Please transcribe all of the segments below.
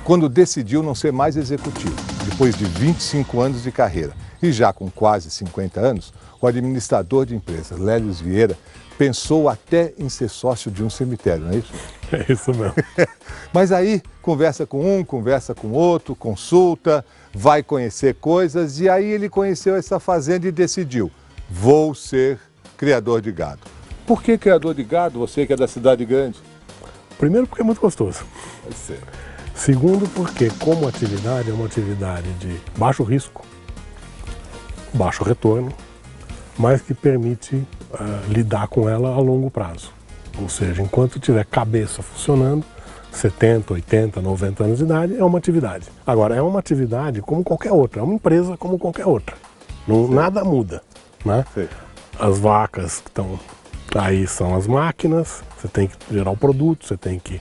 Quando decidiu não ser mais executivo, depois de 25 anos de carreira e já com quase 50 anos, o administrador de empresas, Lélios Vieira, pensou até em ser sócio de um cemitério, não é isso? É isso mesmo. Mas aí conversa com um, conversa com outro, consulta, vai conhecer coisas e aí ele conheceu essa fazenda e decidiu, vou ser criador de gado. Por que criador de gado, você que é da cidade grande? Primeiro porque é muito gostoso. Pode ser. Segundo porque como atividade é uma atividade de baixo risco, baixo retorno, mas que permite lidar com ela a longo prazo. Ou seja, enquanto tiver cabeça funcionando, 70, 80, 90 anos de idade, é uma atividade. Agora, é uma atividade como qualquer outra, é uma empresa como qualquer outra. Não, nada muda, né? As vacas que estão aí são as máquinas, você tem que gerar o produto, você tem que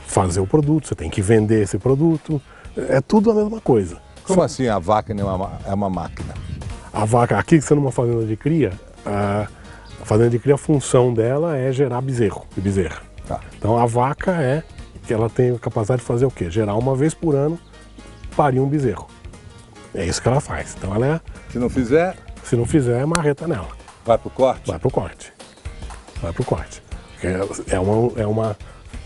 fazer o produto, você tem que vender esse produto, é tudo a mesma coisa. Como assim a vaca é uma máquina? A vaca, aqui sendo uma fazenda de cria, a fazenda de cria, a função dela é gerar bezerro e bezerra. Tá. Então a vaca que ela tem a capacidade de fazer o quê? Gerar uma vez por ano, parir um bezerro. É isso que ela faz. Então ela é... Se não fizer? Se não fizer, é marreta nela. Vai pro corte? Vai pro corte. Vai pro corte. É uma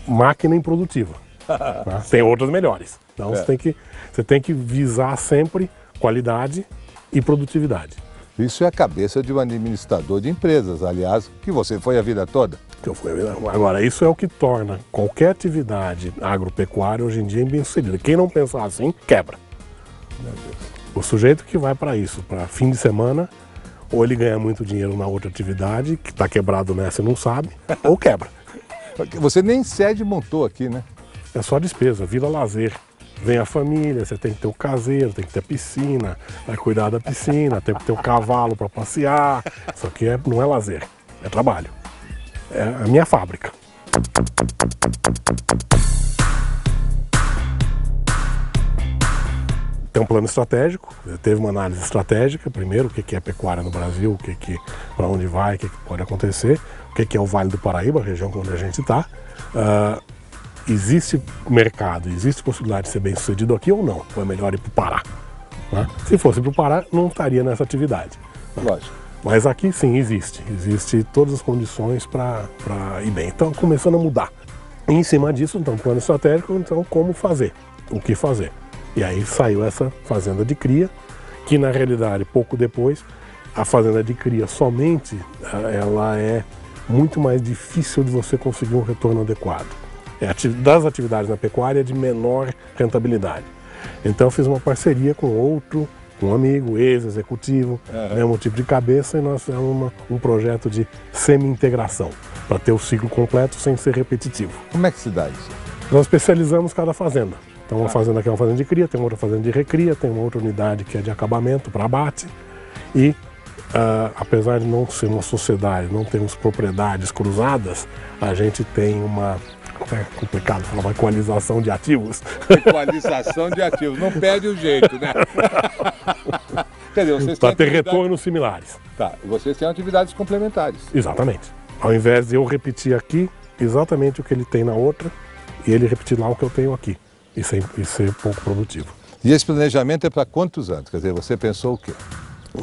máquina improdutiva. Né? Tem outras melhores. Então você tem que visar sempre qualidade e produtividade. Isso é a cabeça de um administrador de empresas, aliás, que você foi a vida toda. Agora, isso é o que torna qualquer atividade agropecuária hoje em dia bem-sucedida. Quem não pensar assim, quebra. Meu Deus. O sujeito que vai para isso, para fim de semana, ou ele ganha muito dinheiro na outra atividade, que está quebrado nessa e não sabe, ou quebra. Você nem sede montou aqui, né? É só despesa, vira lazer. Vem a família, você tem que ter o caseiro, tem que ter a piscina, vai cuidar da piscina, tem que ter o cavalo para passear. Isso aqui não é lazer, é trabalho. É a minha fábrica. Tem um plano estratégico, teve uma análise estratégica, primeiro, o que é pecuária no Brasil, para onde vai, o que pode acontecer, o que é o Vale do Paraíba, a região onde a gente está. Existe mercado, existe possibilidade de ser bem sucedido aqui ou não, ou é melhor ir para o Pará. Né? Se fosse para o Pará, não estaria nessa atividade. Né? Lógico. Mas aqui sim, existe todas as condições para ir bem. Então, começando a mudar. E em cima disso, então, plano estratégico, então, como fazer, o que fazer. E aí saiu essa fazenda de cria, que na realidade, pouco depois, a fazenda de cria somente, ela é muito mais difícil de você conseguir um retorno adequado. Das atividades na pecuária de menor rentabilidade. Então eu fiz uma parceria com um amigo, ex-executivo, mesmo tipo de cabeça, e nós fizemos um projeto de semi-integração, para ter o ciclo completo sem ser repetitivo. Como é que se dá isso? Nós especializamos cada fazenda. Então uma fazenda aqui é uma fazenda de cria, tem outra fazenda de recria, tem uma outra unidade que é de acabamento para abate, e apesar de não ser uma sociedade, não termos propriedades cruzadas, a gente tem uma... É complicado falar, uma equalização de ativos. Equalização de ativos, não perde o jeito, né? Quer dizer, vocês para ter retornos similares. Tá, vocês têm atividades complementares. Exatamente. Ao invés de eu repetir aqui exatamente o que ele tem na outra, e ele repetir lá o que eu tenho aqui, e ser pouco produtivo. E esse planejamento é para quantos anos? Quer dizer, você pensou o quê?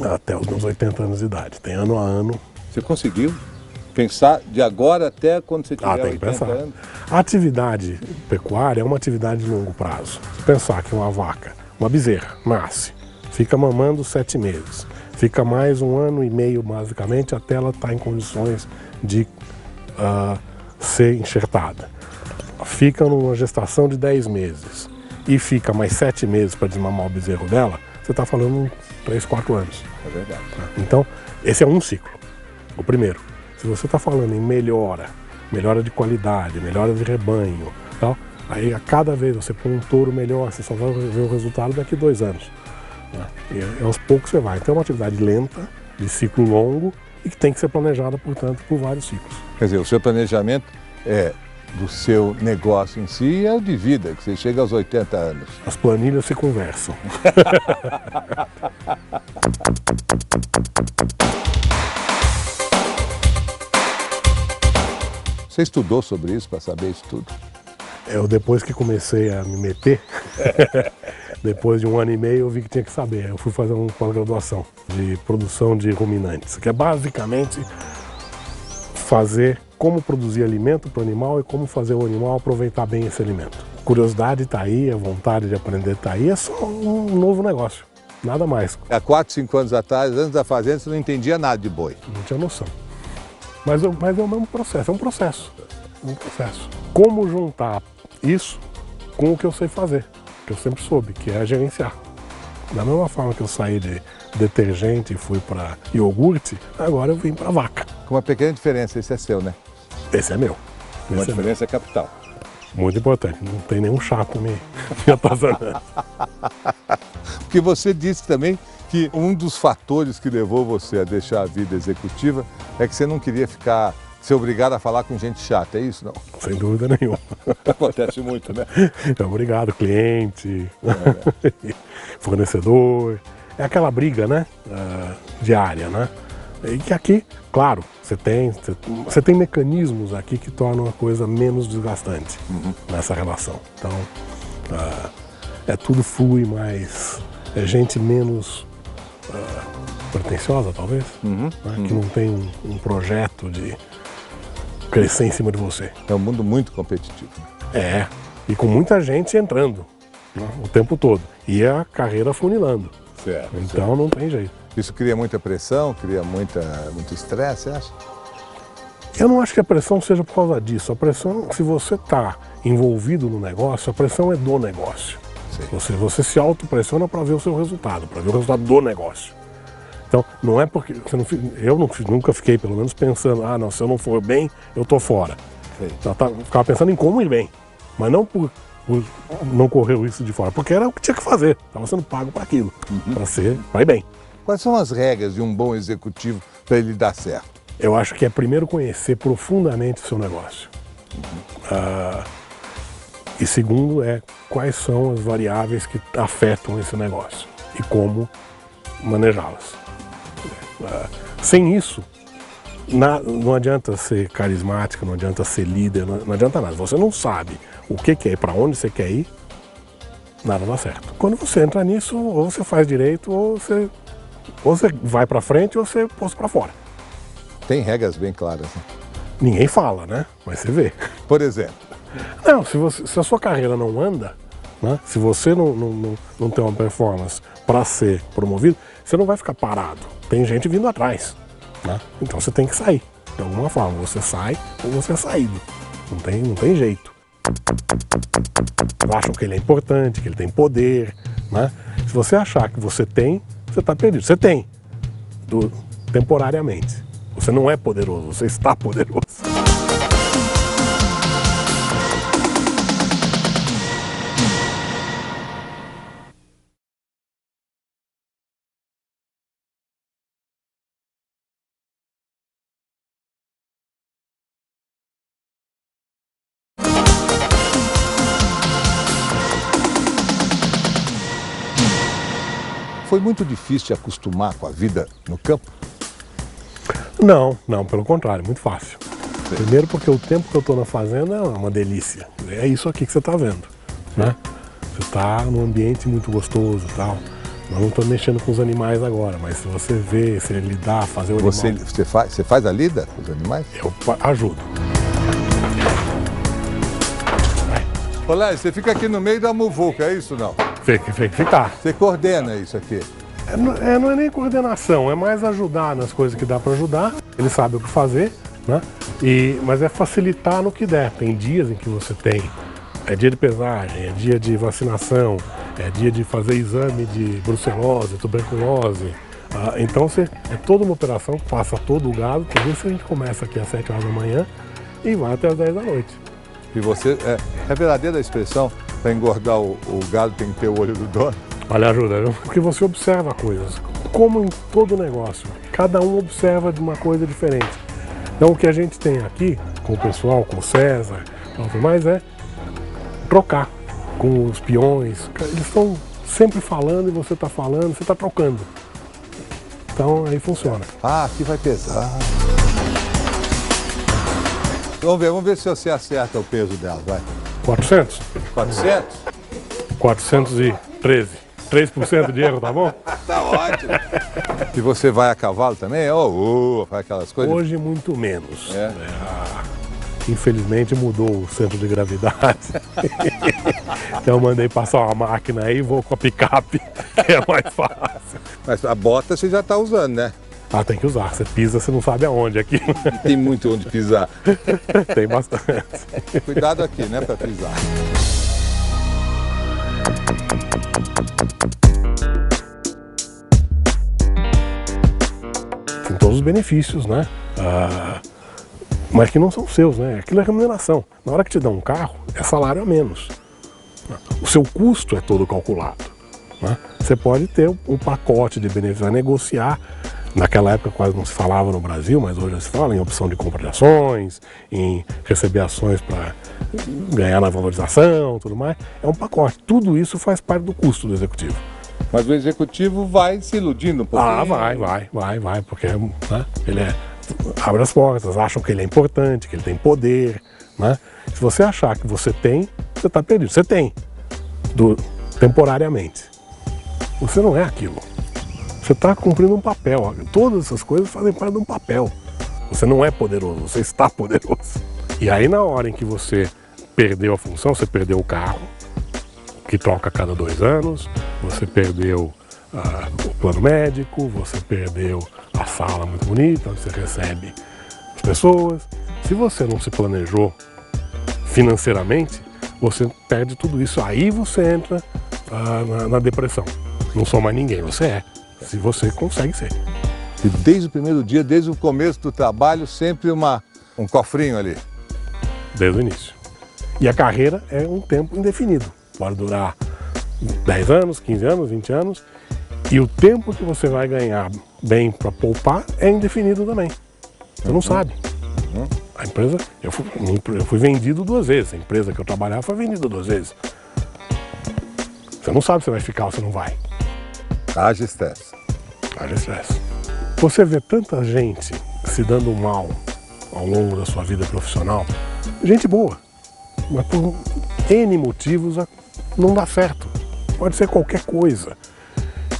Até os meus 80 anos de idade, tem ano a ano. Você conseguiu? Pensar de agora até quando você tiver tem que 80 pensar. anos? A atividade pecuária é uma atividade de longo prazo. Se pensar que uma vaca, uma bezerra, nasce, fica mamando 7 meses, fica mais 1 ano e meio basicamente até ela estar em condições de ser enxertada. Fica numa gestação de 10 meses e fica mais 7 meses para desmamar o bezerro dela, você está falando 3, 4 anos. É verdade. Então, esse é um ciclo, o primeiro. Se você está falando em melhora de qualidade, melhora de rebanho, tal, aí a cada vez você põe um touro melhor, você só vai ver o resultado daqui a 2 anos. Né? E aos poucos você vai. Então é uma atividade lenta, de ciclo longo, e que tem que ser planejada, portanto, por vários ciclos. Quer dizer, o seu planejamento é do seu negócio em si e é o de vida, que você chega aos 80 anos. As planilhas se conversam. Você estudou sobre isso para saber isso tudo? Eu, depois que comecei a me meter, depois de 1 ano e meio, eu vi que tinha que saber. Eu fui fazer uma pós-graduação de produção de ruminantes, que é basicamente fazer como produzir alimento para o animal e como fazer o animal aproveitar bem esse alimento. A curiosidade está aí, a vontade de aprender está aí, é só um novo negócio, nada mais. Há 4, 5 anos atrás, antes da fazenda, você não entendia nada de boi. Não tinha noção. Mas é o mesmo processo, é um processo. Como juntar isso com o que eu sei fazer, que eu sempre soube, que é gerenciar. Da mesma forma que eu saí de detergente e fui para iogurte, agora eu vim para vaca. Com uma pequena diferença, esse é seu, né? Esse é meu. Uma diferença capital. Muito importante, não tem nenhum chato me atazanando. Porque você disse também que um dos fatores que levou você a deixar a vida executiva é que você não queria ser obrigado a falar com gente chata, é isso, não? Sem dúvida nenhuma. Acontece muito, né? Obrigado, cliente, fornecedor. É aquela briga, né? Diária, né? E que aqui, claro, você tem mecanismos aqui que tornam a coisa menos desgastante nessa relação. Então, tudo flui mais, é gente menos pretensiosa, talvez, né? Que não tem um projeto de crescer em cima de você. É um mundo muito competitivo. E com muita gente entrando, né, o tempo todo. E a carreira funilando. Certo. Então não tem jeito. Isso cria muita pressão, cria muito estresse, você acha? Eu não acho que a pressão seja por causa disso. A pressão, se você está envolvido no negócio, a pressão é do negócio. Você se autopressiona para ver o seu resultado, para ver o resultado do negócio. Então, não é porque... eu nunca fiquei, pelo menos, pensando, não, se eu não for bem, eu tô fora. Eu ficava pensando em como ir bem, mas não por não correr o risco de fora, porque era o que tinha que fazer. Estava sendo pago para aquilo, para ir bem. Quais são as regras de um bom executivo para ele dar certo? Eu acho que é primeiro conhecer profundamente o seu negócio. E segundo quais são as variáveis que afetam esse negócio e como manejá-las. Sem isso, não adianta ser carismático, não adianta ser líder, não adianta nada. Você não sabe o que quer ir, para onde você quer ir, nada dá certo. Quando você entra nisso, ou você faz direito, ou você vai para frente, ou você pôs para fora. Tem regras bem claras, né? Ninguém fala, né? Mas você vê. Por exemplo? Não, se a sua carreira não anda, né? Se você não tem uma performance para ser promovido, você não vai ficar parado. Tem gente vindo atrás, né? Então você tem que sair. De alguma forma, você sai ou você é saído. Não tem jeito. Acham que ele é importante, que ele tem poder, né? Se você achar que você tem, você está perdido. Você tem, temporariamente. Você não é poderoso, você está poderoso. Foi muito difícil te acostumar com a vida no campo? Não, pelo contrário, muito fácil. Primeiro porque o tempo que eu estou na fazenda é uma delícia. É isso aqui que você está vendo, né? Você está num ambiente muito gostoso e tal. Eu não estou mexendo com os animais agora, mas se você vê, se lidar, fazer o animal... Você faz a lida com os animais? Eu ajudo. Olá, você fica aqui no meio da muvuca, é isso não? Ficar. Você coordena isso aqui? Não é nem coordenação, é mais ajudar nas coisas que dá para ajudar. Ele sabe o que fazer, né? Mas é facilitar no que der. Tem dias em que você tem, é dia de pesagem, é dia de vacinação, é dia de fazer exame de brucelose, tuberculose. Então é toda uma operação que passa todo o gado. Por isso a gente começa aqui às 7 horas da manhã e vai até às 10 da noite. E você, é verdadeira a expressão, para engordar o gado tem que ter o olho do dono? Olha, ajuda, viu? Porque você observa coisas. como em todo negócio, cada um observa de uma coisa diferente. Então o que a gente tem aqui, com o pessoal, com o César, com tudo mais, é trocar com os peões. Eles estão sempre falando e você está falando, você está trocando. Então aí funciona. Ah, aqui vai pesar. Vamos ver se você acerta o peso dela, vai. 400? 400? 413. 3% de erro, tá bom? Tá ótimo. E você vai a cavalo também? Faz aquelas coisas? Hoje muito menos. É. Infelizmente mudou o centro de gravidade. Então eu mandei passar uma máquina aí e vou com a picape, que é mais fácil. Mas a bota você já está usando, né? Ah, tem que usar. Você pisa, você não sabe aonde aqui. Tem muito onde pisar. Tem bastante. Cuidado aqui, né, para pisar. Tem todos os benefícios, né? Mas que não são seus, né? Aquilo é remuneração. Na hora que te dão um carro, é salário a menos. O seu custo é todo calculado, né? Você pode ter um pacote de benefícios a negociar. Naquela época quase não se falava no Brasil, mas hoje se fala em opção de compra de ações, em receber ações para ganhar na valorização, tudo mais. É um pacote. Tudo isso faz parte do custo do executivo. Mas o executivo vai se iludindo um pouquinho. Ah, vai, porque né, ele abre as portas, acham que ele é importante, que ele tem poder, né? Se você achar que você tem, você está perdido. Você tem, temporariamente. Você não é aquilo. Você está cumprindo um papel. Todas essas coisas fazem parte de um papel. Você não é poderoso, você está poderoso. E aí na hora em que você perdeu a função, você perdeu o carro, que troca a cada 2 anos, você perdeu o plano médico, você perdeu a sala muito bonita, onde você recebe as pessoas. Se você não se planejou financeiramente, você perde tudo isso. Aí você entra na depressão. Não sou mais ninguém, você é. Se você consegue ser. E desde o primeiro dia, desde o começo do trabalho, sempre um cofrinho ali. Desde o início. E a carreira é um tempo indefinido. Pode durar 10 anos, 15 anos, 20 anos. E o tempo que você vai ganhar bem para poupar é indefinido também. Você não sabe. A empresa, eu fui vendido 2 vezes. A empresa que eu trabalhava foi vendida 2 vezes. Você não sabe se vai ficar ou se não vai. Haja estresse. Haja estresse. Você vê tanta gente se dando mal ao longo da sua vida profissional, gente boa, mas por N motivos não dá certo. Pode ser qualquer coisa.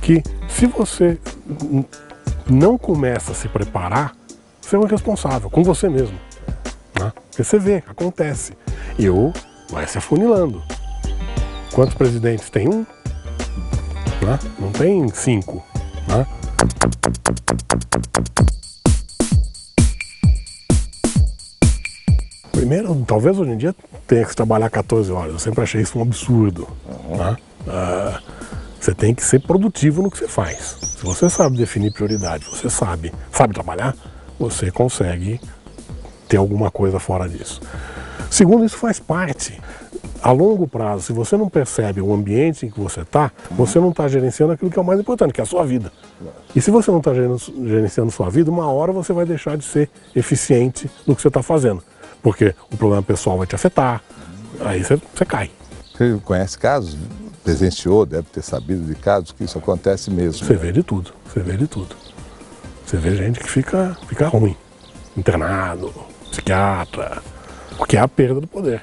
Que se você não começa a se preparar, você é um irresponsável com você mesmo. Né? Porque você vê, acontece. E vai se afunilando. Quantos presidentes tem? 1? Né? Não tem 5. Né? Primeiro, talvez hoje em dia tenha que trabalhar 14 horas. Eu sempre achei isso um absurdo. Né? Você tem que ser produtivo no que você faz. Se você sabe definir prioridade, você sabe trabalhar, você consegue ter alguma coisa fora disso. Segundo, isso faz parte. A longo prazo, se você não percebe o ambiente em que você está, você não está gerenciando aquilo que é o mais importante, que é a sua vida. E se você não está gerenciando sua vida, uma hora você vai deixar de ser eficiente no que você está fazendo. Porque o problema pessoal vai te afetar, aí você cai. Você conhece casos? Presenciou, deve ter sabido de casos que isso acontece mesmo. Você vê de tudo, você vê de tudo. Você vê gente que fica ruim, internado, psiquiatra, porque é a perda do poder.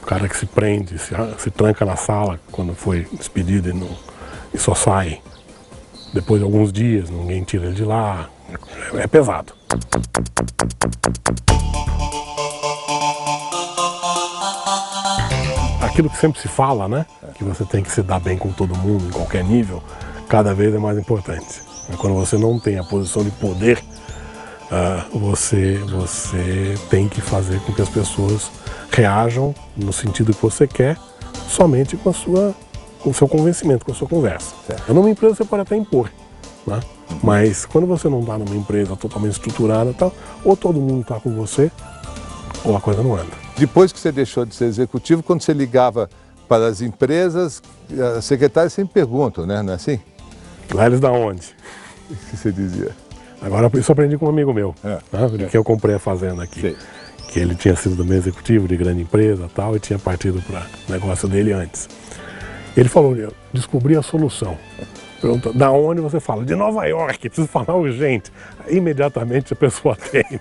O cara que se prende, se tranca na sala quando foi despedido e só sai depois de alguns dias, ninguém tira ele de lá. É pesado. Aquilo que sempre se fala, né? Que você tem que se dar bem com todo mundo, em qualquer nível, cada vez é mais importante. Quando você não tem a posição de poder, você tem que fazer com que as pessoas reajam no sentido que você quer, somente com o seu convencimento, com a sua conversa. Numa empresa você pode até impor, né? Mas quando você não está numa empresa totalmente estruturada, ou todo mundo está com você, ou a coisa não anda. Depois que você deixou de ser executivo, quando você ligava para as empresas, as secretárias sempre perguntam, né? Não é assim? Lá eles da onde? O que você dizia? Agora, isso eu aprendi com um amigo meu, que eu comprei a fazenda aqui. Sei. Que ele tinha sido também executivo de grande empresa e tal, e tinha partido para o negócio dele antes. Ele falou, eu descobri a solução. Pergunta, da onde você fala? De Nova York, preciso falar urgente. Imediatamente a pessoa atende.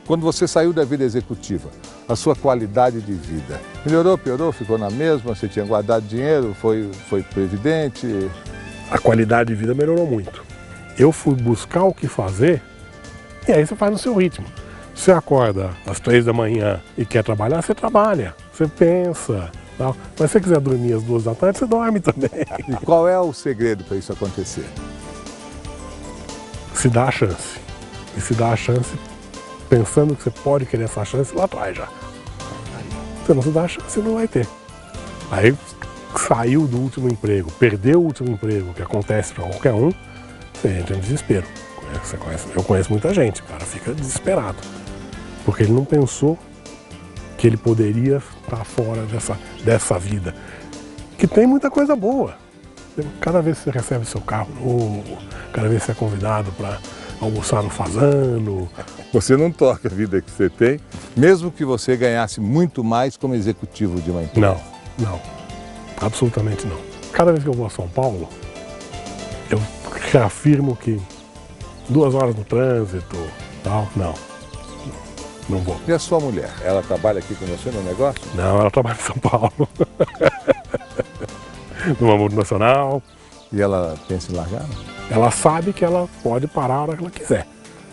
Quando você saiu da vida executiva, a sua qualidade de vida melhorou, piorou, ficou na mesma? Você tinha guardado dinheiro, foi previdente? A qualidade de vida melhorou muito. Eu fui buscar o que fazer e aí você faz no seu ritmo. Você acorda às 3 da manhã e quer trabalhar, você trabalha, você pensa. Tal. Mas se você quiser dormir às 2 da tarde, você dorme também. E qual é o segredo para isso acontecer? Se dá a chance. E se dá a chance pensando que você pode querer essa chance lá atrás já. Se não se dá a chance, você não vai ter. Aí saiu do último emprego, perdeu o último emprego, que acontece para qualquer um, você entra em desespero. Eu conheço muita gente, o cara fica desesperado. Porque ele não pensou que ele poderia estar fora dessa vida. Que tem muita coisa boa. Cada vez que você recebe seu carro novo, cada vez que você é convidado para almoçar no fazano. Você não toca a vida que você tem, mesmo que você ganhasse muito mais como executivo de uma empresa? Não. Absolutamente não. Cada vez que eu vou a São Paulo, eu reafirmo que 2 horas no trânsito, tal, não vou. E a sua mulher? Ela trabalha aqui com você no negócio? Não, ela trabalha em São Paulo. Numa multinacional. E ela pensa em largar? Ela sabe que ela pode parar a hora que ela quiser.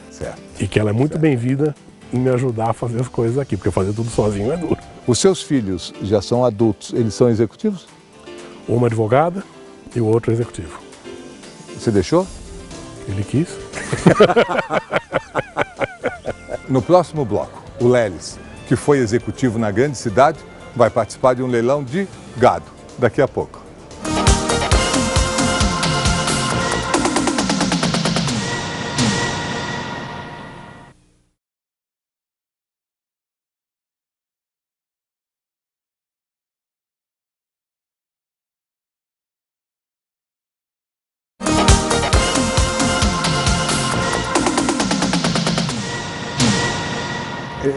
Certo. E que ela é muito bem-vinda em me ajudar a fazer as coisas aqui, porque fazer tudo sozinho é duro. Os seus filhos já são adultos, eles são executivos? Uma advogada e o outro executivo. Você deixou? Ele quis. No próximo bloco, o Lelis, que foi executivo na grande cidade, vai participar de um leilão de gado. Daqui a pouco.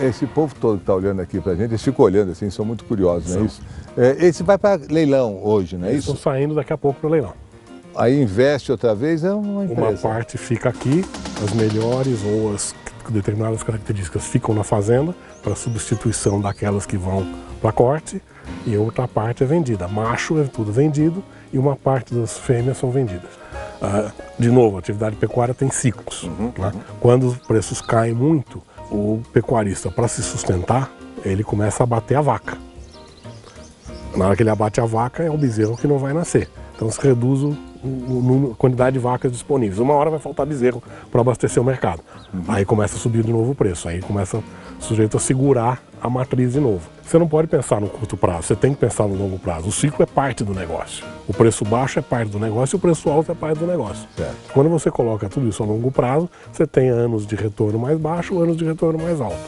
Esse povo todo que está olhando aqui para a gente, eles ficam olhando assim, são muito curiosos, não é isso? Esse vai para leilão hoje, não é isso? Eles estão saindo daqui a pouco para o leilão. Aí investe outra vez, é uma empresa. Uma parte fica aqui, as melhores ou as determinadas características ficam na fazenda para substituição daquelas que vão para corte, e outra parte é vendida. Macho é tudo vendido e uma parte das fêmeas são vendidas. De novo, a atividade pecuária tem ciclos. Né? Quando os preços caem muito, o pecuarista, para se sustentar, ele começa a abater a vaca. Na hora que ele abate a vaca, é o bezerro que não vai nascer. Então se reduz a quantidade de vacas disponíveis. Uma hora vai faltar bezerro para abastecer o mercado. Aí começa a subir de novo o preço. Aí começa o sujeito a segurar a matriz de novo. Você não pode pensar no curto prazo, você tem que pensar no longo prazo. O ciclo é parte do negócio. O preço baixo é parte do negócio e o preço alto é parte do negócio. Certo. Quando você coloca tudo isso a longo prazo, você tem anos de retorno mais baixo, anos de retorno mais alto.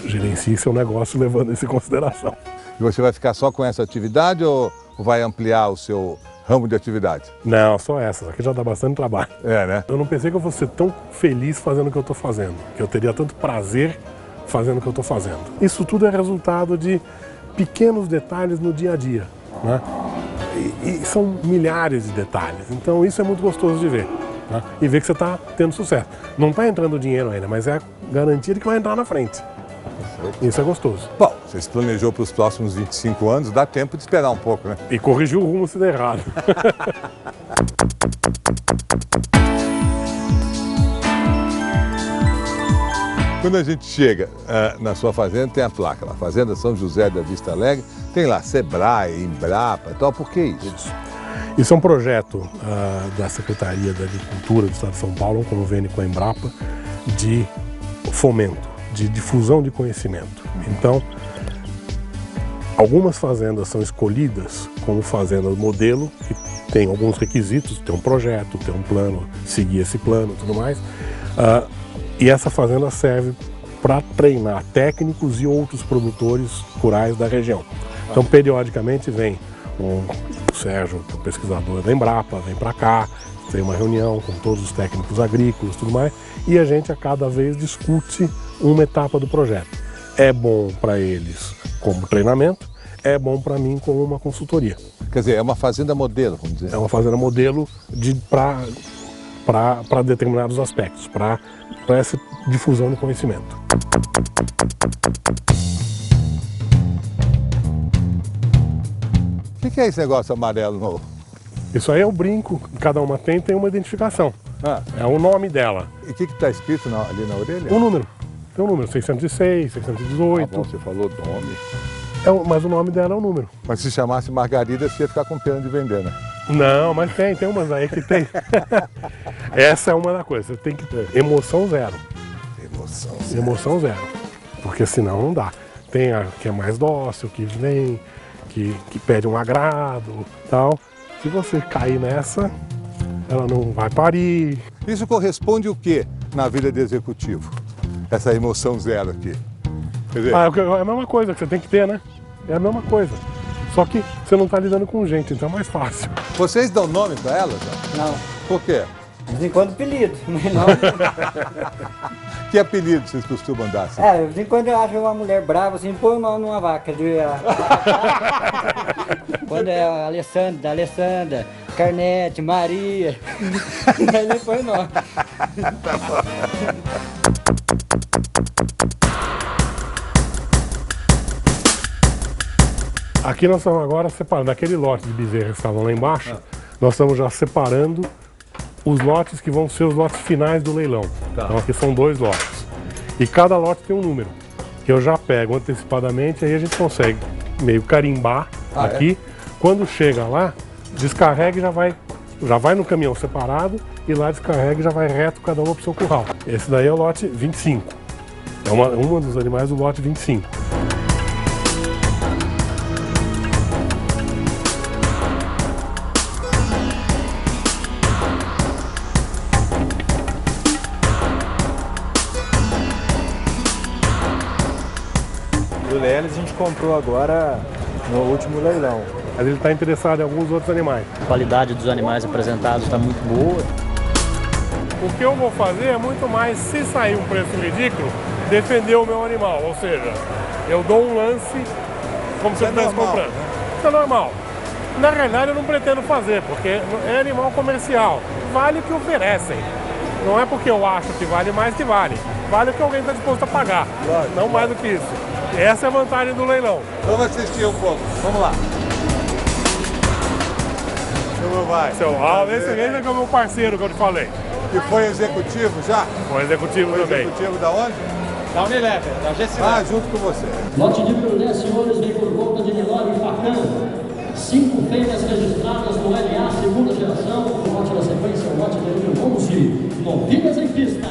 Gerencie seu negócio levando isso em consideração. E você vai ficar só com essa atividade ou vai ampliar o seu ramo de atividade? Não, só essa. Aqui já dá bastante trabalho. É, né? Eu não pensei que eu fosse ser tão feliz fazendo o que eu estou fazendo, que eu teria tanto prazer fazendo o que eu estou fazendo. Isso tudo é resultado de pequenos detalhes no dia a dia, né? E são milhares de detalhes, então isso é muito gostoso de ver, né? E ver que você está tendo sucesso. Não está entrando dinheiro ainda, mas é a garantia de que vai entrar na frente. Isso é gostoso. Bom, você se planejou para os próximos 25 anos, dá tempo de esperar um pouco, né? E corrigir o rumo se der errado. Quando a gente chega na sua fazenda, tem a placa lá, Fazenda São José da Vista Alegre, tem lá Sebrae, Embrapa e tal, por que isso? Isso é um projeto da Secretaria da Agricultura do Estado de São Paulo, um convênio com a Embrapa, de fomento, de difusão de conhecimento. Então, algumas fazendas são escolhidas como fazendas modelo, que tem alguns requisitos, tem um projeto, tem um plano, seguir esse plano e tudo mais. E essa fazenda serve para treinar técnicos e outros produtores rurais da região. Então, periodicamente, vem um Sérgio, que é o pesquisador da Embrapa, vem para cá, tem uma reunião com todos os técnicos agrícolas e tudo mais, e a gente a cada vez discute uma etapa do projeto. É bom para eles como treinamento, é bom para mim como uma consultoria. Quer dizer, é uma fazenda modelo, vamos dizer. É uma fazenda modelo para determinados aspectos, para essa difusão de conhecimento. O que é esse negócio amarelo novo? Isso aí é o brinco, cada uma tem uma identificação. É o nome dela. E o que está escrito ali na orelha? Um número. Tem um número, 606, 618. Bom, você falou nome. Mas o nome dela é o número. Mas se chamasse Margarida, você ia ficar com pena de vender, né? Não, mas tem umas aí que tem. Essa é uma das coisas, você tem que ter emoção zero. Emoção zero. Porque senão não dá. Tem a que é mais dócil, que vem, que pede um agrado, tal. Se você cair nessa, ela não vai parir. Isso corresponde o quê na vida de executivo? Essa emoção zero aqui. Quer dizer... é a mesma coisa que você tem que ter, né? É a mesma coisa. Só que você não está lidando com gente, então é mais fácil. Vocês dão nome para elas? Não. Por quê? De vez em quando apelido, mas não. Que apelido vocês costumam dar? Assim? De vez em quando eu acho uma mulher brava assim, põe o nome numa vaca. Quando é a Alessandra, Carnete, Maria. Aí ele põe o nome. Tá bom. Aqui nós estamos agora separando, daquele lote de bezerras que estavam lá embaixo, nós estamos já separando os lotes que vão ser os lotes finais do leilão. Tá. Então aqui são 2 lotes. E cada lote tem um número, que eu já pego antecipadamente, aí a gente consegue meio carimbar aqui. Quando chega lá, descarrega e já vai no caminhão separado, e lá descarrega e já vai reto cada uma para o seu curral. Esse daí é o lote 25. É uma dos animais do lote 25. O Lelis a gente comprou agora no último leilão. Mas ele está interessado em alguns outros animais. A qualidade dos animais apresentados está muito boa. O que eu vou fazer é muito mais, se sair um preço ridículo, defender o meu animal. Ou seja, eu dou um lance como se eu estivesse comprando. Isso é normal. Na realidade eu não pretendo fazer, porque é animal comercial. Vale o que oferecem. Não é porque eu acho que vale mais que vale. Vale o que alguém está disposto a pagar. Não mais do que isso. Essa é a vantagem do leilão. Vamos assistir um pouco. Vamos lá. Como vai? Esse é o meu parceiro que eu te falei. Que foi executivo já? Foi executivo também. Executivo da onde? Da Unilever, da GC. Junto com você. Lote de número 10, senhores, vem por conta de Nelore Facão. 5 fêmeas registradas no LA, segunda geração. O lote da sequência é o lote de número 11, novinhas em pista.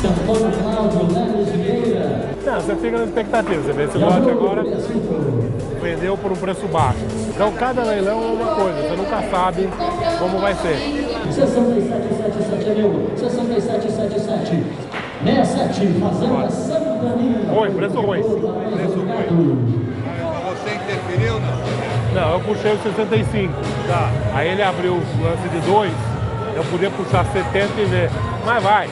Antônio Cláudio Leles Vieira. Não, você fica na expectativa. Você vê esse lote agora vendeu por um preço baixo. Então cada leilão é uma coisa, você nunca sabe como vai ser. 6777 6777 67, Fazenda Santa Maria. Ruim, preço ruim. Você interferiu, não? Não, eu puxei o 65. Tá. Aí ele abriu o lance de 2, eu podia puxar 70 e ver. Mas vai.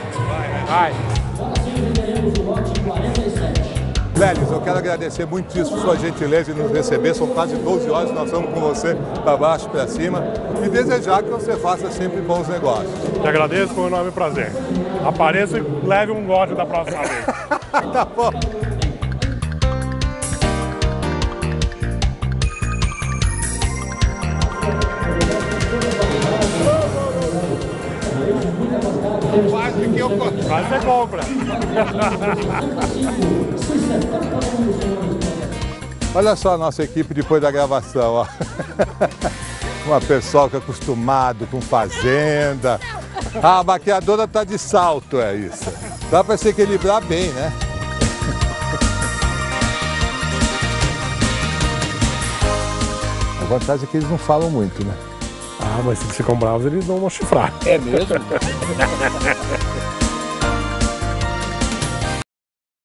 Lelis, eu quero agradecer muitíssimo sua gentileza em nos receber. São quase 12 horas, nós estamos com você para baixo, para cima. E desejar que você faça sempre bons negócios. Te agradeço, foi um enorme prazer. Apareça e leve um lote da próxima vez. Tá bom. Quase você compra. Olha só a nossa equipe depois da gravação, ó. Uma pessoa que é acostumado com fazenda. A maquiadora tá de salto, é isso. Dá para se equilibrar bem, né? A vantagem é que eles não falam muito, né? Ah, mas se eles ficam bravos, eles dão uma chifrada. É mesmo?